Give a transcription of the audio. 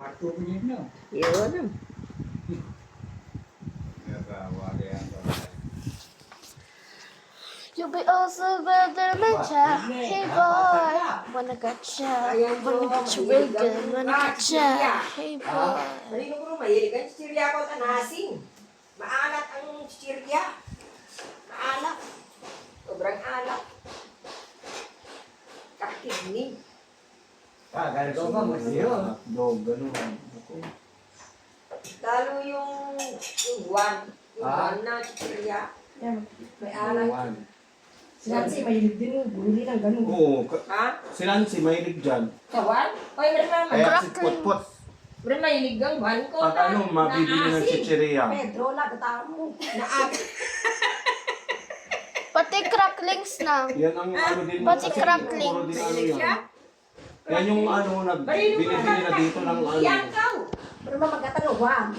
Yun. You'll be also better than cha. Hey boy, wanna gotcha. Wanna get you real good. Wanna gotcha. Hey boy. Marino ko mahilig ang chichirya ko at anasin. Maalat ang chichirya. Maalat. Sobrang alat. Kakidni. Ganito ka, masiro. Lalo yung buwan. Yung buwan na chichirya. May alat. Si Nancy, mahilig din yung guli ng ganun. Oo, Ha? si Nancy mahilig dyan. Kawan? Oy, meron naman. Kaya si Putput, Meron mahilig ang buwan ko pag ano, mabibili ng chichirya. Pedro, lagatama mo. Pati cracklings na. Yan ang ano din. Pati kasi crackling. puro din ano Mahilig yun. siya? Yan yung ano, binibili na dito ng ano. Yan ka. Pero mamagatan, wag.